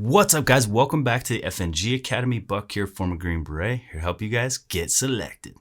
What's up, guys? Welcome back to the FNG Academy. Buck here, former Green Beret, here to help you guys get selected.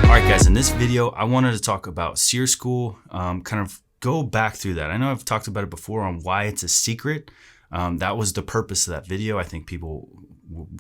Alright guys, in this video, I wanted to talk about SERE school, kind of go back through that. I know I've talked about it before on why it's a secret. That was the purpose of that video. I think people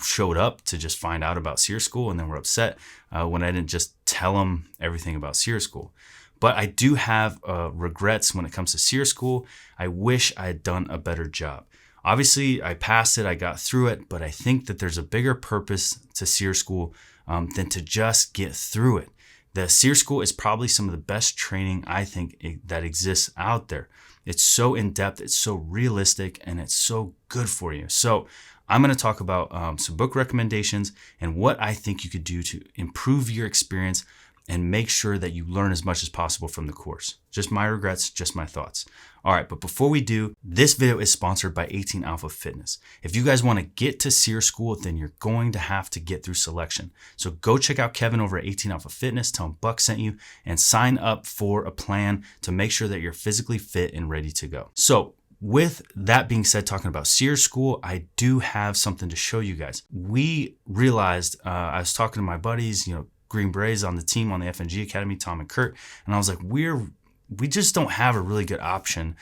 showed up to just find out about SERE school and then were upset when I didn't just tell them everything about SERE school. But I do have regrets when it comes to SERE school. I wish I had done a better job. Obviously, I passed it, I got through it, but I think that there's a bigger purpose to SERE school than to just get through it. The SERE school is probably some of the best training I think that exists out there. It's so in-depth, it's so realistic, and it's so good for you. So I'm going to talk about some book recommendations and what I think you could do to improve your experience and make sure that you learn as much as possible from the course. Just my regrets, just my thoughts. All right, but before we do, this video is sponsored by 18 Alpha Fitness. If you guys want to get to SERE school, then you're going to have to get through selection. So go check out Kevin over at 18 Alpha Fitness, tell him Buck sent you, and sign up for a plan to make sure that you're physically fit and ready to go. So with that being said, talking about SERE school, I do have something to show you guys. We realized, I was talking to my buddies, Green Berets on the team on the FNG Academy, Tom and Kurt, and I was like, we just don't have a really good option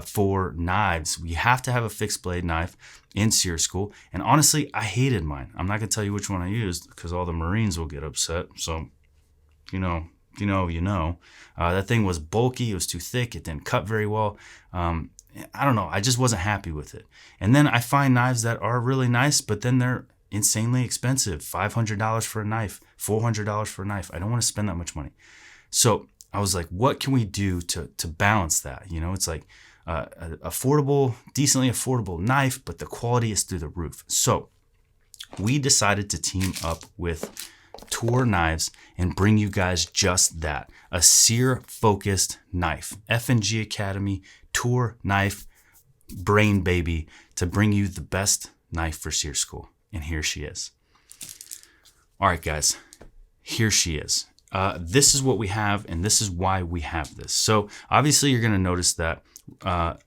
for knives. We have to have a fixed blade knife in SERE school, and honestly, I hated mine. I'm not gonna tell you which one I used because all the Marines will get upset. So, you know. That thing was bulky. It was too thick. It didn't cut very well. I don't know. I just wasn't happy with it. And then I find knives that are really nice, but then they're insanely expensive. $500 for a knife, $400 for a knife. I don't want to spend that much money. So I was like, what can we do to balance that? It's like an affordable, decently affordable knife, but the quality is through the roof. So we decided to team up with Tour Knives and bring you guys just that, a SERE focused knife. FNG Academy Tour Knife brain baby to bring you the best knife for SERE school. And here she is. All right, guys, here she is. This is what we have, and this is why we have this. So obviously you're going to notice that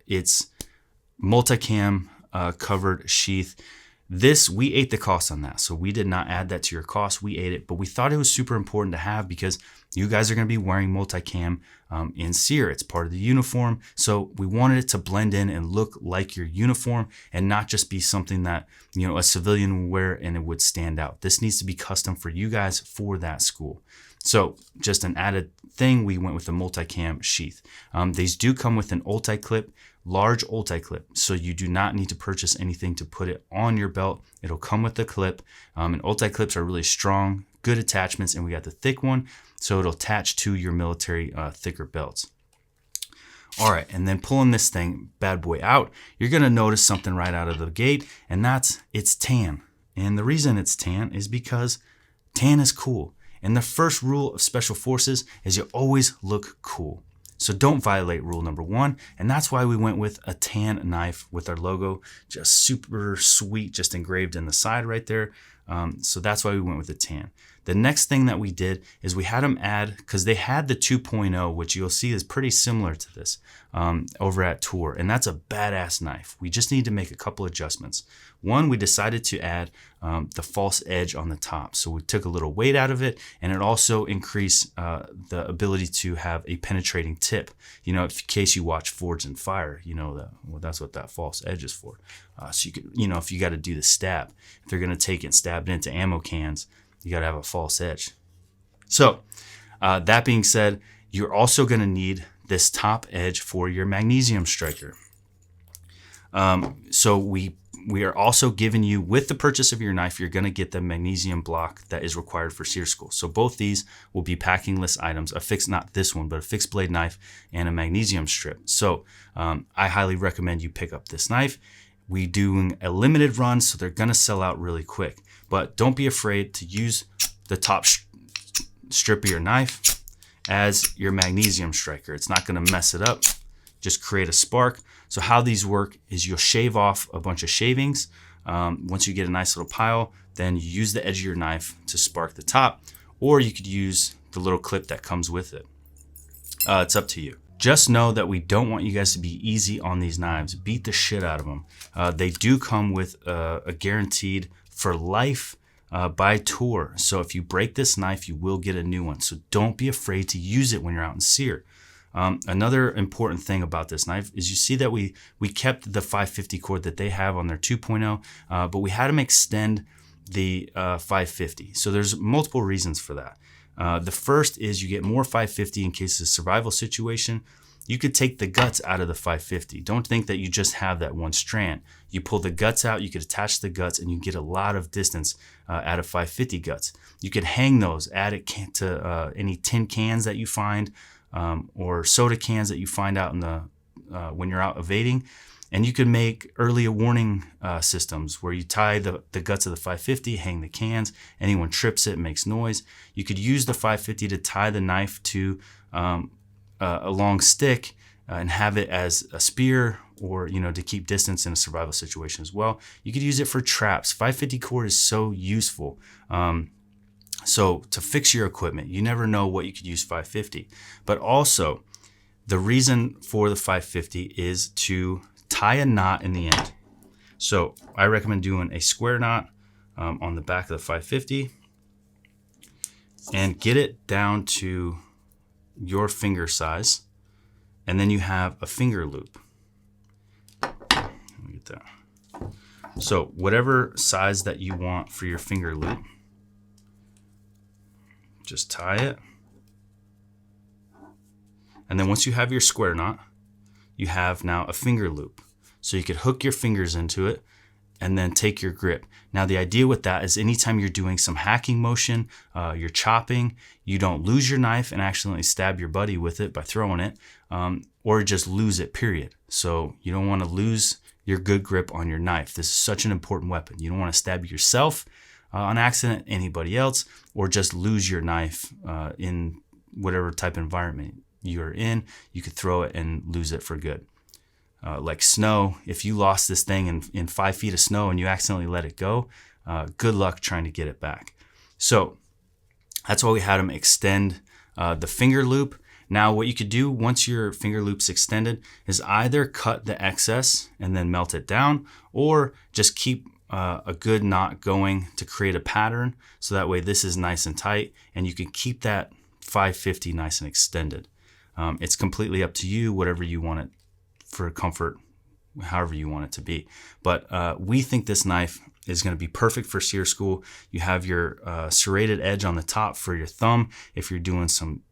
it's Multicam covered sheath. This, we ate the cost on that. So we did not add that to your cost. We ate it, but we thought it was super important to have because you guys are going to be wearing multicam in SERE. It's part of the uniform. So we wanted it to blend in and look like your uniform and not just be something that, a civilian would wear and it would stand out. This needs to be custom for you guys for that school. So just an added thing, we went with the multicam sheath. These do come with an ulti clip, large ulti clip. So you do not need to purchase anything to put it on your belt. It'll come with the clip. And ulti clips are really strong, good attachments, and we got the thick one. So it'll attach to your military thicker belts. All right, and then pulling this thing, bad boy out, you're gonna notice something right out of the gate, and that's it's tan. And the reason it's tan is because tan is cool. And the first rule of Special Forces is you always look cool. So don't violate rule number 1. And that's why we went with a tan knife with our logo, just super sweet, just engraved in the side right there. So that's why we went with the tan. The next thing that we did is we had them add, because they had the 2.0, which you'll see is pretty similar to this over at Tour. And that's a badass knife. We just need to make a couple adjustments. One, we decided to add the false edge on the top. So we took a little weight out of it, and it also increased the ability to have a penetrating tip. In case you watch Forged in Fire, that's what that false edge is for. So you could, if you got to do the stab, if they're going to take it and stab it into ammo cans, you got to have a false edge. So that being said, you're also going to need this top edge for your magnesium striker. So we are also giving you, with the purchase of your knife, you're going to get the magnesium block that is required for SERE school. So both these will be packing-less items, not this one, but a fixed blade knife and a magnesium strip. So I highly recommend you pick up this knife. We're doing a limited run, so they're going to sell out really quick. But don't be afraid to use the top strip of your knife as your magnesium striker. It's not going to mess it up. Just create a spark. So how these work is you'll shave off a bunch of shavings. Once you get a nice little pile, then you use the edge of your knife to spark the top, or you could use the little clip that comes with it. It's up to you. Just know that we don't want you guys to be easy on these knives. Beat the shit out of them. They do come with a guaranteed for life by tour. So if you break this knife, you will get a new one. So don't be afraid to use it when you're out in SERE. Another important thing about this knife is you see that we kept the 550 cord that they have on their 2.0, but we had them extend the 550. So there's multiple reasons for that. The first is you get more 550 in case of a survival situation. You could take the guts out of the 550. Don't think that you just have that one strand. You pull the guts out, you could attach the guts, and you get a lot of distance out of 550 guts. You could hang those, add it to any tin cans that you find, or soda cans that you find out in the when you're out evading. And you can make early warning systems where you tie the guts of the 550, hang the cans. Anyone trips it, makes noise. You could use the 550 to tie the knife to a long stick and have it as a spear, or to keep distance in a survival situation as well. You could use it for traps. 550 cord is so useful. So to fix your equipment, you never know what you could use 550. But also, the reason for the 550 is to tie a knot in the end. So I recommend doing a square knot on the back of the 550 and get it down to your finger size. And then you have a finger loop. Let me get that. So whatever size that you want for your finger loop, just tie it. And then once you have your square knot, you have now a finger loop. So you could hook your fingers into it and then take your grip. Now the idea with that is anytime you're doing some hacking motion, you're chopping, you don't lose your knife and accidentally stab your buddy with it by throwing it, or just lose it, period. So you don't want to lose your good grip on your knife. This is such an important weapon. You don't want to stab yourself on accident, anybody else, or just lose your knife in whatever type of environment you're in. You could throw it and lose it for good. Like snow, if you lost this thing in 5 feet of snow and you accidentally let it go, good luck trying to get it back. So that's why we had them extend the finger loop. Now what you could do once your finger loop's extended is either cut the excess and then melt it down, or just keep a good knot going to create a pattern. So that way this is nice and tight and you can keep that 550 nice and extended. It's completely up to you, whatever you want it for comfort, however you want it to be. But we think this knife is going to be perfect for SERE school. You have your serrated edge on the top for your thumb if you're doing some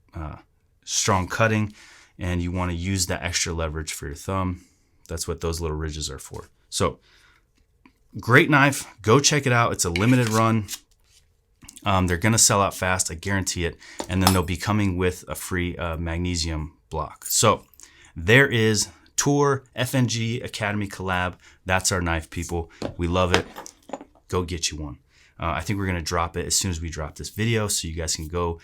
strong cutting and you want to use that extra leverage for your thumb. That's what those little ridges are for. So great knife. Go check it out. It's a limited run. They're going to sell out fast, I guarantee it. And then they'll be coming with a free magnesium block. So there is Tour FNG Academy collab. That's our knife, people. We love it. Go get you one. I think we're going to drop it as soon as we drop this video, so you guys can go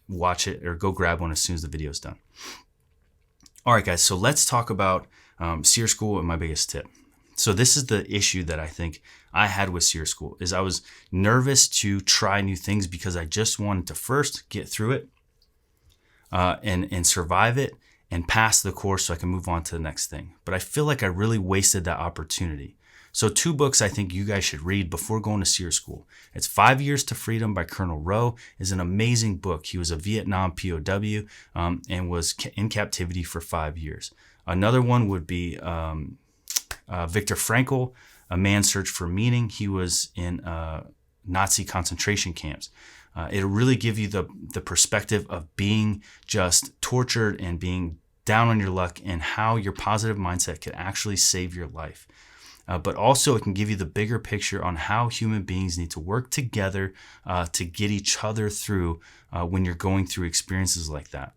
watch it or go grab one as soon as the video is done. All right, guys, so let's talk about SERE school and my biggest tip. So this is the issue that I think I had with SERE school, is I was nervous to try new things because I just wanted to first get through it and survive it and pass the course so I can move on to the next thing. But I feel like I really wasted that opportunity. So 2 books I think you guys should read before going to SERE school. It's 5 Years to Freedom by Colonel Rowe. Is an amazing book. He was a Vietnam POW and was in captivity for 5 years. Another one would be Viktor Frankl, A Man's Search for Meaning. He was in Nazi concentration camps. It'll really give you the perspective of being just tortured and being down on your luck and how your positive mindset can actually save your life. But also it can give you the bigger picture on how human beings need to work together to get each other through when you're going through experiences like that.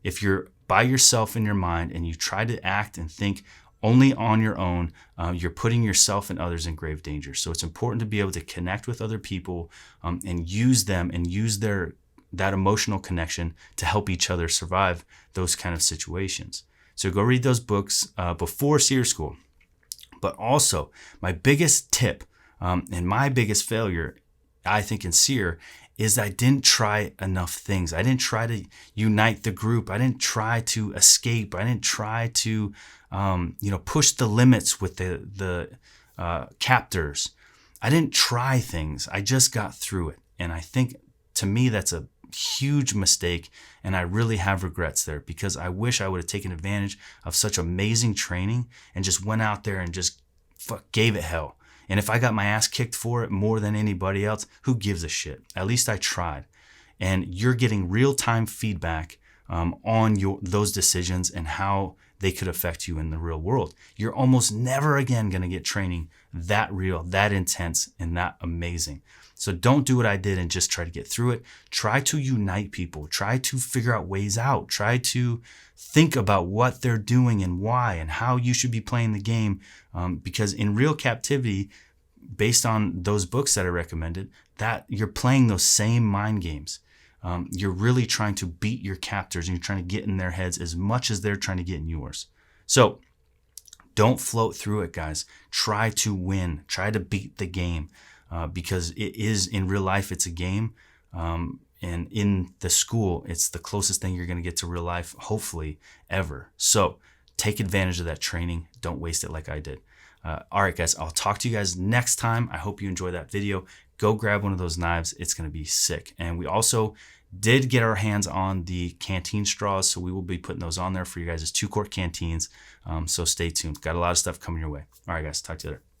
If you're by yourself in your mind and you try to act and think only on your own, you're putting yourself and others in grave danger. So it's important to be able to connect with other people and use them and use that emotional connection to help each other survive those kind of situations. So go read those books before SERE school. But also, my biggest tip and my biggest failure, I think, in SERE is I didn't try enough things. I didn't try to unite the group. I didn't try to escape. I didn't try to, push the limits with the captors. I didn't try things. I just got through it. And I think, to me, that's a huge mistake. And I really have regrets there, because I wish I would have taken advantage of such amazing training and just went out there and just gave it hell. And if I got my ass kicked for it more than anybody else, who gives a shit? At least I tried. And you're getting real-time feedback on those decisions and how they could affect you in the real world. You're almost never again going to get training that real, that intense, and that amazing. So don't do what I did and just try to get through it. Try to unite people. Try to figure out ways out. Try to think about what they're doing and why and how you should be playing the game. Because in real captivity, based on those books that I recommended, that you're playing those same mind games. You're really trying to beat your captors, and you're trying to get in their heads as much as they're trying to get in yours. So don't float through it, guys. Try to win. Try to beat the game. Because it is, in real life, it's a game. And in the school, it's the closest thing you're going to get to real life, hopefully, ever. So take advantage of that training. Don't waste it like I did. All right, guys, I'll talk to you guys next time. I hope you enjoyed that video. Go grab one of those knives. It's going to be sick. And we also did get our hands on the canteen straws, so we will be putting those on there for you guys as 2-quart canteens. So stay tuned. Got a lot of stuff coming your way. All right, guys, talk to you later.